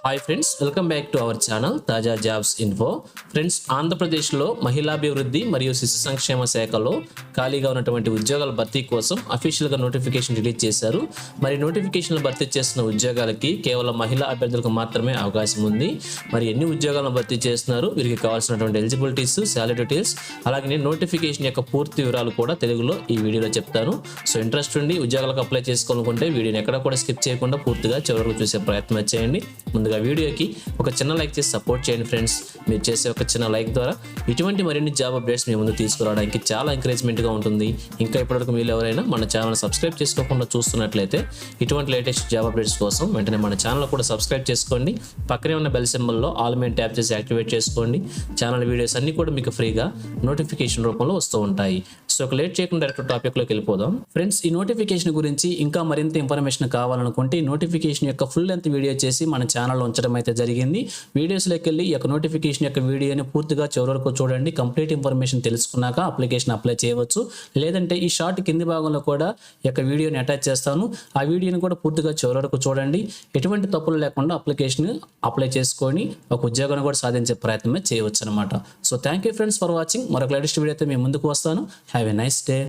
Hi friends, welcome back to our channel తాజా jobs info. Friends, ఆంధ్రప్రదేశ్లో మహిళాభివృద్ధి మరియు శిశు సంక్షేమ శాఖలో ఖాళీగా ఉన్నటువంటి ఉద్యోగాల భర్తీ కోసం అఫీషియల్గా నోటిఫికేషన్ రిలీజ్ చేశారు. మరి నోటిఫికేషన్లు భర్తీ చేస్తున్న ఉద్యోగాలకి కేవలం మహిళా అభ్యర్థులకు మాత్రమే అవకాశం ఉంది. మరి ఎన్ని ఉద్యోగాలను భర్తీ చేస్తున్నారు, వీరికి కావాల్సినటువంటి ఎలిజిబిలిటీస్, శాలరీ డీటెయిల్స్, అలాగే నోటిఫికేషన్ యొక్క పూర్తి వివరాలు కూడా తెలుగులో ఈ వీడియోలో చెప్తాను. సో ఇంట్రెస్ట్ ఉండి ఉద్యోగాలకు అప్లై చేసుకోవాలనుకుంటే వీడియోని ఎక్కడ కూడా స్కిప్ చేయకుండా పూర్తిగా చివరకు చూసే ప్రయత్నం చేయండి. ముందుగా వీడియోకి ఒక చిన్న లైక్ చేసి సపోర్ట్ చేయండి ఫ్రెండ్స్. మీరు చేసే ఒక చిన్న లైక్ ద్వారా ఇటువంటి మరిన్ని జాబ్ అప్డేట్స్ మీ ముందు తీసుకురావడానికి చాలా ఎంకరేజ్మెంట్గా ఉంటుంది. ఇంకా ఇప్పటివరకు మీరు ఎవరైనా మన ఛానల్ సబ్స్క్రైబ్ చేసుకోకుండా చూస్తున్నట్లయితే ఇటువంటి లేటెస్ట్ జాబ్ అప్డేట్స్ కోసం వెంటనే మన ఛానల్ కూడా సబ్స్క్రైబ్ చేసుకోండి. పక్కనే ఉన్న బెల్ సింబల్లో ఆల్ మెయిన్ ట్యాప్ చేసి యాక్టివేట్ చేసుకోండి. ఛానల్ వీడియోస్ అన్ని కూడా మీకు ఫ్రీగా నోటిఫికేషన్ రూపంలో వస్తూ ఉంటాయి. సో ఒక లేట్ చేయకుండా డైరెక్ట్ టాపిక్లోకి వెళ్ళిపోదాం. ఫ్రెండ్స్, ఈ నోటిఫికేషన్ గురించి ఇంకా మరింత ఇన్ఫర్మేషన్ కావాలనుకుంటే ఈ నోటిఫికేషన్ యొక్క ఫుల్ లెంత్ వీడియో చేసి మన ఛానల్లో ఉంచడం అయితే జరిగింది. వీడియోస్లోకి వెళ్ళి ఈ యొక్క నోటిఫికేషన్ యొక్క వీడియోని పూర్తిగా చివరి వరకు చూడండి. కంప్లీట్ ఇన్ఫర్మేషన్ తెలుసుకున్నాక అప్లికేషన్ అప్లై చేయవచ్చు. లేదంటే ఈ షార్ట్ కింది భాగంలో కూడా ఈ యొక్క వీడియోని అటాచ్ చేస్తాను. ఆ వీడియోని కూడా పూర్తిగా చివరి వరకు చూడండి. ఎటువంటి తప్పులు లేకుండా అప్లికేషన్ అప్లై చేసుకొని ఒక ఉద్యోగాన్ని కూడా సాధించే ప్రయత్నమే చేయవచ్చు అనమాట. So thank you friends for watching. మరొక లేటెస్ట్ వీడియోతో మీ ముందుకు వస్తాను. Have a nice day.